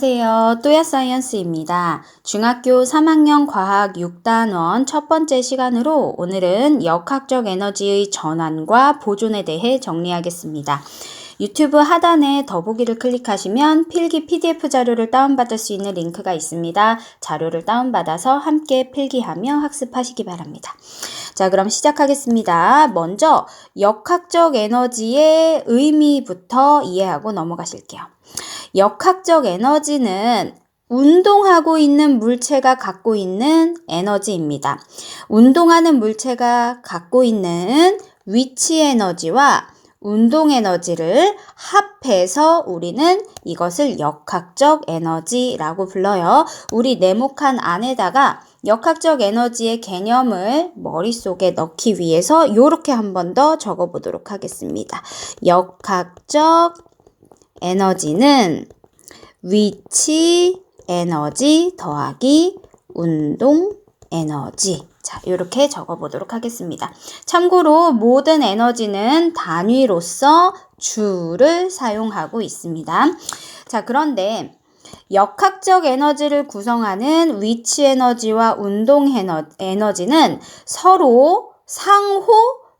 안녕하세요. 또야사이언스입니다. 중학교 3학년 과학 6단원 첫 번째 시간으로 오늘은 역학적 에너지의 전환과 보존에 대해 정리하겠습니다. 유튜브 하단에 더보기를 클릭하시면 필기 PDF 자료를 다운받을 수 있는 링크가 있습니다. 자료를 다운받아서 함께 필기하며 학습하시기 바랍니다. 자, 그럼 시작하겠습니다. 먼저 역학적 에너지의 의미부터 이해하고 넘어가실게요. 역학적 에너지는 운동하고 있는 물체가 갖고 있는 에너지입니다. 운동하는 물체가 갖고 있는 위치 에너지와 운동 에너지를 합해서 우리는 이것을 역학적 에너지라고 불러요. 우리 네모칸 안에다가 역학적 에너지의 개념을 머릿속에 넣기 위해서 이렇게 한 번 더 적어보도록 하겠습니다. 역학적 에너지는 위치 에너지 더하기 운동 에너지. 자, 이렇게 적어보도록 하겠습니다. 참고로 모든 에너지는 단위로서 주를 사용하고 있습니다. 자, 그런데 역학적 에너지를 구성하는 위치 에너지와 운동 에너지는 서로 상호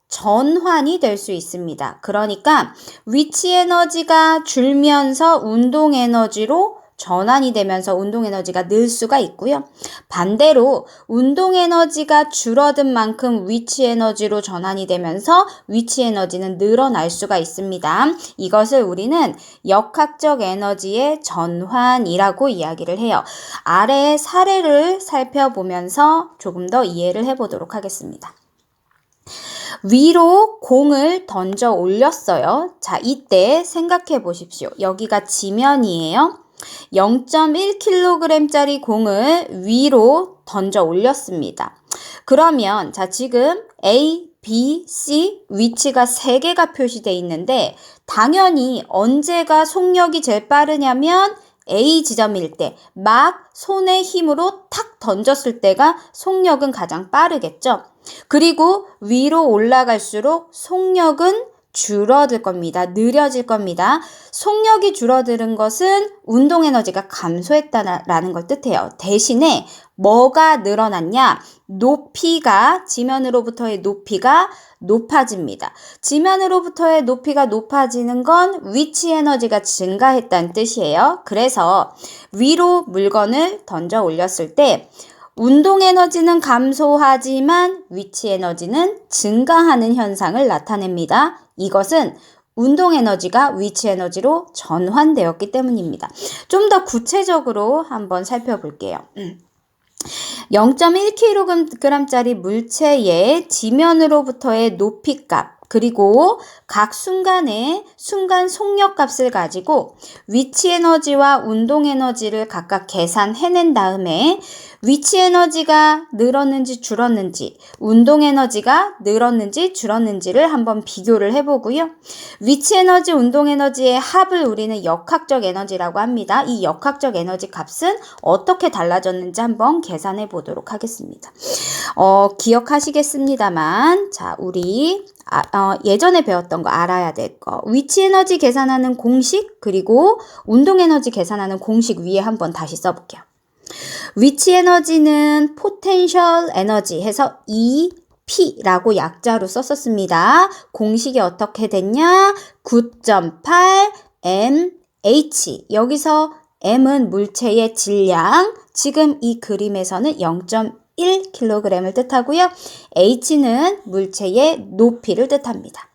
전환이 될 수 있습니다. 그러니까 위치 에너지가 줄면서 운동 에너지로 전환이 되면서 운동 에너지가 늘 수가 있고요. 반대로 운동 에너지가 줄어든 만큼 위치 에너지로 전환이 되면서 위치 에너지는 늘어날 수가 있습니다. 이것을 우리는 역학적 에너지의 전환이라고 이야기를 해요. 아래의 사례를 살펴보면서 조금 더 이해를 해보도록 하겠습니다. 위로 공을 던져 올렸어요. 자, 이때 생각해 보십시오. 여기가 지면이에요. 0.1kg짜리 공을 위로 던져 올렸습니다. 그러면 자, 지금 A, B, C 위치가 3개가 표시되어 있는데 당연히 언제가 속력이 제일 빠르냐면 A 지점일 때, 막 손의 힘으로 탁 던졌을 때가 속력은 가장 빠르겠죠. 그리고 위로 올라갈수록 속력은 줄어들 겁니다. 느려질 겁니다. 속력이 줄어드는 것은 운동 에너지가 감소했다라는 걸 뜻해요. 대신에 뭐가 늘어났냐? 높이가, 지면으로부터의 높이가 높아집니다. 지면으로부터의 높이가 높아지는 건 위치 에너지가 증가했다는 뜻이에요. 그래서 위로 물건을 던져 올렸을 때 운동 에너지는 감소하지만 위치 에너지는 증가하는 현상을 나타냅니다. 이것은 운동 에너지가 위치 에너지로 전환되었기 때문입니다. 좀 더 구체적으로 한번 살펴볼게요. 0.1kg짜리 물체의 지면으로부터의 높이값 그리고 각 순간의 순간 속력값을 가지고 위치 에너지와 운동 에너지를 각각 계산해낸 다음에 위치 에너지가 늘었는지 줄었는지 운동 에너지가 늘었는지 줄었는지를 한번 비교를 해보고요. 위치 에너지, 운동 에너지의 합을 우리는 역학적 에너지라고 합니다. 이 역학적 에너지 값은 어떻게 달라졌는지 한번 계산해 보도록 하겠습니다. 기억하시겠습니다만 자, 우리 예전에 배웠던 거 알아야 될 거 위치 에너지 계산하는 공식 그리고 운동 에너지 계산하는 공식 위에 한번 다시 써볼게요. 위치 에너지는 포텐셜 에너지 해서 EP라고 약자로 썼었습니다. 공식이 어떻게 됐냐? 9.8 mH. 여기서 m은 물체의 질량, 지금 이 그림에서는 0.1kg을 뜻하고요. H는 물체의 높이를 뜻합니다.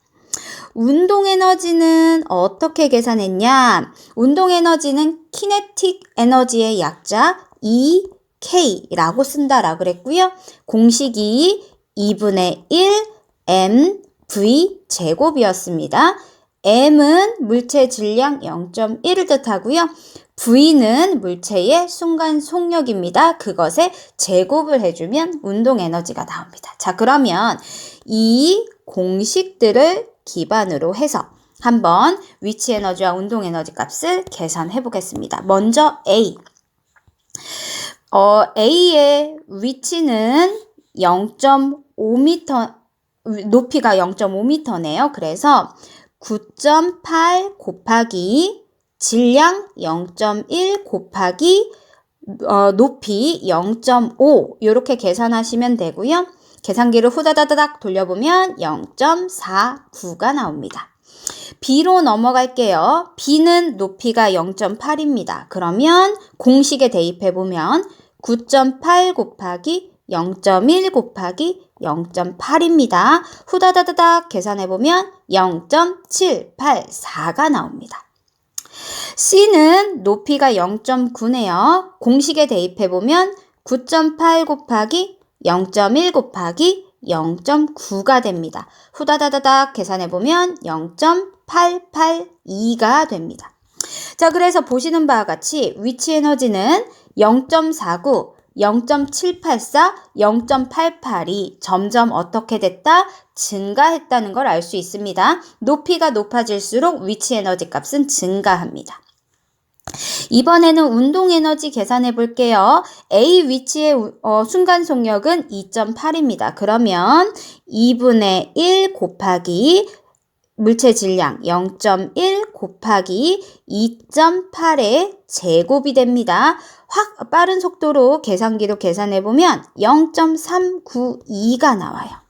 운동 에너지는 어떻게 계산했냐? 운동 에너지는 키네틱 에너지의 약자 EK라고 쓴다라고 그랬고요. 공식이 2분의 1 mv 제곱이었습니다. m은 물체 질량 0.1을 뜻하고요. V는 물체의 순간 속력입니다. 그것에 제곱을 해주면 운동 에너지가 나옵니다. 자, 그러면 이 공식들을 기반으로 해서 한번 위치 에너지와 운동 에너지 값을 계산해 보겠습니다. 먼저 A. A의 위치는 0.5m, 높이가 0.5m네요. 그래서 9.8 곱하기 질량 0.1 곱하기 높이 0.5 이렇게 계산하시면 되고요. 계산기를 후다다닥 돌려보면 0.49가 나옵니다. B로 넘어갈게요. B는 높이가 0.8입니다. 그러면 공식에 대입해보면 9.8 곱하기 0.1 곱하기 0.8입니다. 후다다다닥 계산해보면 0.784가 나옵니다. C는 높이가 0.9네요. 공식에 대입해보면 9.8 곱하기 0.1 곱하기 0.9가 됩니다. 후다다다닥 계산해보면 0.882가 됩니다. 자, 그래서 보시는 바와 같이 위치 에너지는 0.49, 0.784, 0.882 점점 어떻게 됐다? 증가했다는 걸 알 수 있습니다. 높이가 높아질수록 위치 에너지 값은 증가합니다. 이번에는 운동 에너지 계산해 볼게요. A 위치의 순간 속력은 2.8입니다. 그러면 2분의 1 곱하기 물체 질량 0.1 곱하기 2.8의 제곱이 됩니다. 확 빠른 속도로 계산기로 계산해 보면 0.392가 나와요.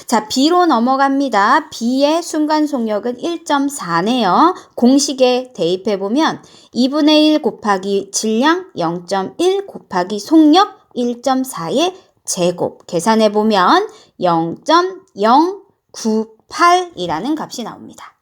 자, B로 넘어갑니다. B의 순간 속력은 1.4네요. 공식에 대입해보면 2분의 1 곱하기 질량 0.1 곱하기 속력 1.4의 제곱 계산해보면 0.098이라는 값이 나옵니다.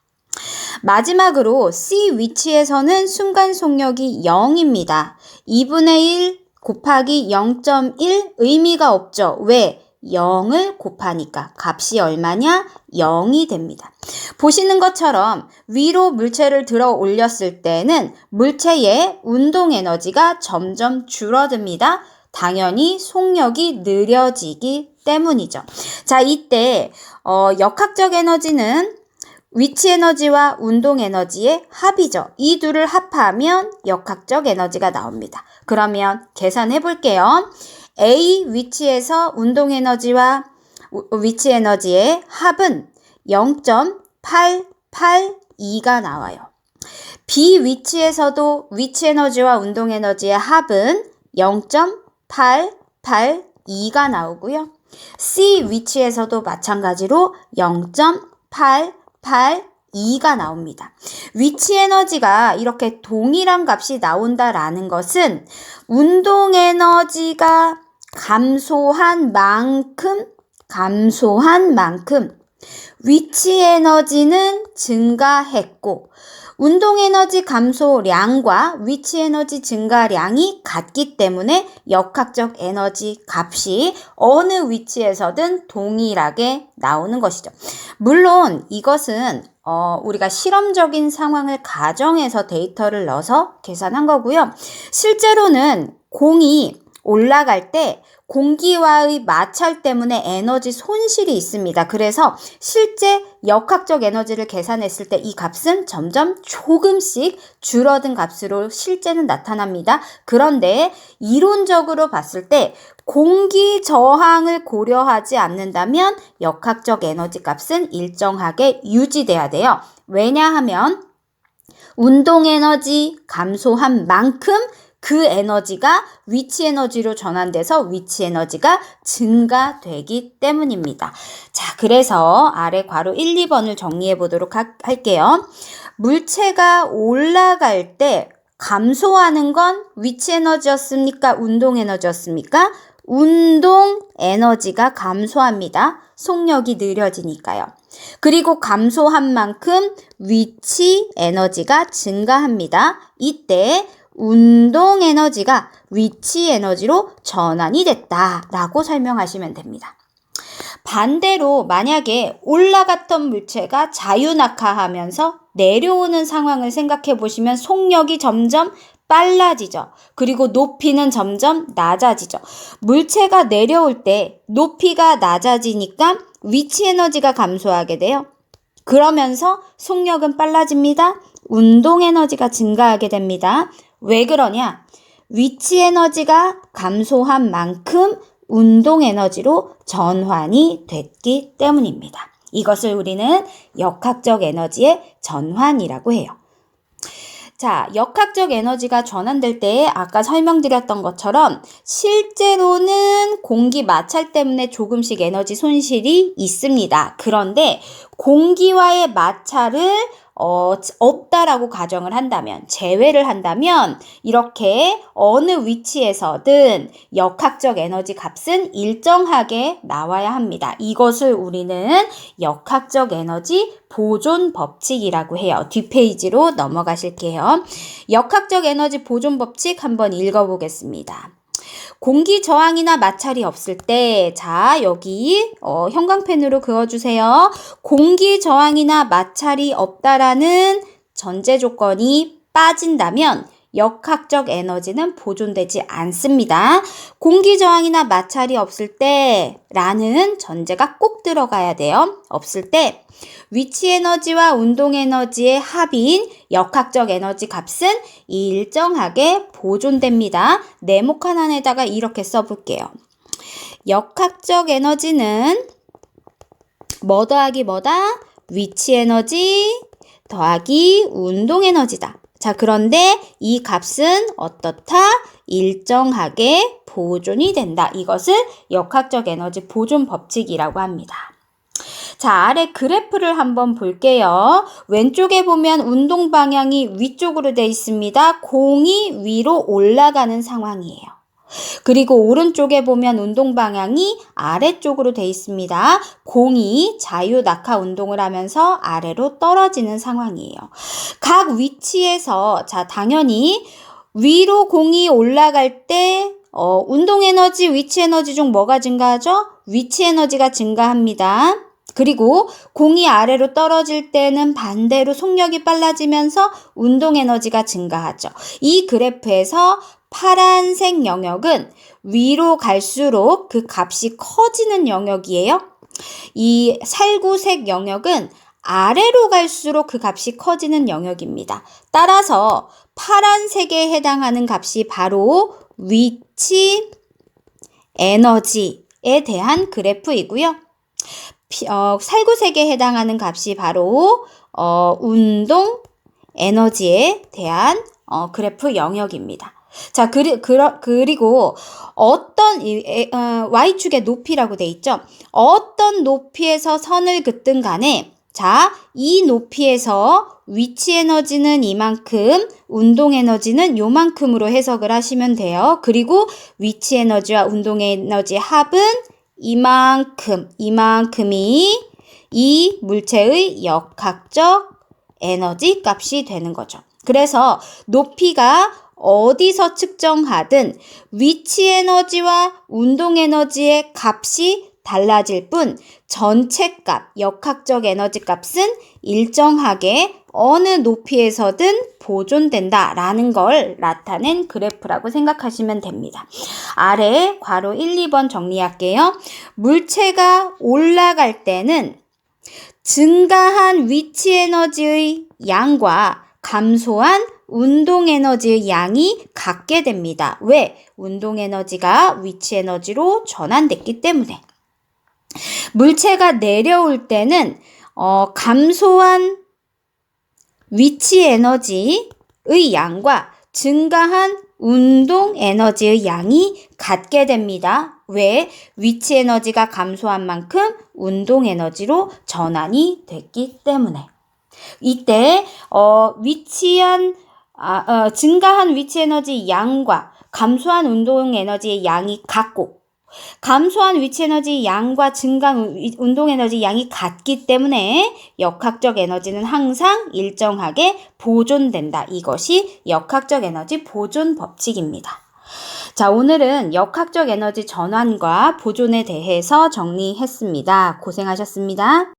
마지막으로 C 위치에서는 순간 속력이 0입니다. 2분의 1 곱하기 0.1 의미가 없죠. 왜? 0을 곱하니까 값이 얼마냐? 0이 됩니다. 보시는 것처럼 위로 물체를 들어 올렸을 때는 물체의 운동 에너지가 점점 줄어듭니다. 당연히 속력이 느려지기 때문이죠. 자, 이때 역학적 에너지는 위치 에너지와 운동 에너지의 합이죠. 이 둘을 합하면 역학적 에너지가 나옵니다. 그러면 계산해 볼게요. A 위치에서 운동 에너지와 위치 에너지의 합은 0.882가 나와요. B 위치에서도 위치 에너지와 운동 에너지의 합은 0.882가 나오고요. C 위치에서도 마찬가지로 0.882가 나옵니다. 위치 에너지가 이렇게 동일한 값이 나온다라는 것은 운동 에너지가 감소한 만큼 위치 에너지는 증가했고 운동 에너지 감소량과 위치 에너지 증가량이 같기 때문에 역학적 에너지 값이 어느 위치에서든 동일하게 나오는 것이죠. 물론 이것은 우리가 실험적인 상황을 가정해서 데이터를 넣어서 계산한 거고요. 실제로는 공이 올라갈 때 공기와의 마찰 때문에 에너지 손실이 있습니다. 그래서 실제 역학적 에너지를 계산했을 때 이 값은 점점 조금씩 줄어든 값으로 실제는 나타납니다. 그런데 이론적으로 봤을 때 공기 저항을 고려하지 않는다면 역학적 에너지 값은 일정하게 유지돼야 돼요. 왜냐하면 운동 에너지 감소한 만큼 그 에너지가 위치 에너지로 전환돼서 위치 에너지가 증가되기 때문입니다. 자, 그래서 아래 괄호 1, 2번을 정리해 보도록 할게요. 물체가 올라갈 때 감소하는 건 위치 에너지였습니까? 운동 에너지였습니까? 운동 에너지가 감소합니다. 속력이 느려지니까요. 그리고 감소한 만큼 위치 에너지가 증가합니다. 이때 운동 에너지가 위치 에너지로 전환이 됐다라고 설명하시면 됩니다. 반대로 만약에 올라갔던 물체가 자유낙하하면서 내려오는 상황을 생각해 보시면 속력이 점점 빨라지죠. 그리고 높이는 점점 낮아지죠. 물체가 내려올 때 높이가 낮아지니까 위치 에너지가 감소하게 돼요. 그러면서 속력은 빨라집니다. 운동 에너지가 증가하게 됩니다. 왜 그러냐? 위치 에너지가 감소한 만큼 운동 에너지로 전환이 됐기 때문입니다. 이것을 우리는 역학적 에너지의 전환이라고 해요. 자, 역학적 에너지가 전환될 때 아까 설명드렸던 것처럼 실제로는 공기 마찰 때문에 조금씩 에너지 손실이 있습니다. 그런데 공기와의 마찰을 없다라고 가정을 한다면, 제외를 한다면 이렇게 어느 위치에서든 역학적 에너지 값은 일정하게 나와야 합니다. 이것을 우리는 역학적 에너지 보존 법칙이라고 해요. 뒷페이지로 넘어가실게요. 역학적 에너지 보존 법칙 한번 읽어보겠습니다. 공기 저항이나 마찰이 없을 때, 자, 여기 형광펜으로 그어주세요. 공기 저항이나 마찰이 없다라는 전제 조건이 빠진다면 역학적 에너지는 보존되지 않습니다. 공기 저항이나 마찰이 없을 때 라는 전제가 꼭 들어가야 돼요. 없을 때 위치 에너지와 운동 에너지의 합인 역학적 에너지 값은 일정하게 보존됩니다. 네모칸 안에다가 이렇게 써볼게요. 역학적 에너지는 뭐 더하기 뭐다? 위치 에너지 더하기 운동 에너지다. 자, 그런데 이 값은 어떻다? 일정하게 보존이 된다. 이것을 역학적 에너지 보존 법칙이라고 합니다. 자, 아래 그래프를 한번 볼게요. 왼쪽에 보면 운동 방향이 위쪽으로 되어 있습니다. 공이 위로 올라가는 상황이에요. 그리고 오른쪽에 보면 운동 방향이 아래쪽으로 되어 있습니다. 공이 자유 낙하 운동을 하면서 아래로 떨어지는 상황이에요. 각 위치에서 자, 당연히 위로 공이 올라갈 때 운동 에너지, 위치 에너지 중 뭐가 증가하죠? 위치 에너지가 증가합니다. 그리고 공이 아래로 떨어질 때는 반대로 속력이 빨라지면서 운동 에너지가 증가하죠. 이 그래프에서 파란색 영역은 위로 갈수록 그 값이 커지는 영역이에요. 이 살구색 영역은 아래로 갈수록 그 값이 커지는 영역입니다. 따라서 파란색에 해당하는 값이 바로 위치 에너지에 대한 그래프이고요. 살구색에 해당하는 값이 바로 운동 에너지에 대한 그래프 영역입니다. 자, 그리고 어떤 Y축의 높이라고 돼 있죠? 어떤 높이에서 선을 긋든 간에 자, 이 높이에서 위치 에너지는 이만큼, 운동 에너지는 요만큼으로 해석을 하시면 돼요. 그리고 위치 에너지와 운동 에너지의 합은 이만큼이 이 물체의 역학적 에너지 값이 되는 거죠. 그래서 높이가 어디서 측정하든 위치 에너지와 운동 에너지의 값이 달라질 뿐 전체 값, 역학적 에너지 값은 일정하게 어느 높이에서든 보존된다라는 걸 나타낸 그래프라고 생각하시면 됩니다. 아래 괄호 1, 2번 정리할게요. 물체가 올라갈 때는 증가한 위치 에너지의 양과 감소한 운동 에너지의 양이 같게 됩니다. 왜? 운동 에너지가 위치 에너지로 전환됐기 때문에. 물체가 내려올 때는 감소한 위치 에너지의 양과 증가한 운동 에너지의 양이 같게 됩니다. 왜? 위치 에너지가 감소한 만큼 운동 에너지로 전환이 됐기 때문에. 이때 증가한 위치 에너지 양과 감소한 운동 에너지의 양이 같고 감소한 위치 에너지 양과 증가한 운동 에너지 양이 같기 때문에 역학적 에너지는 항상 일정하게 보존된다. 이것이 역학적 에너지 보존 법칙입니다. 자, 오늘은 역학적 에너지 전환과 보존에 대해서 정리했습니다. 고생하셨습니다.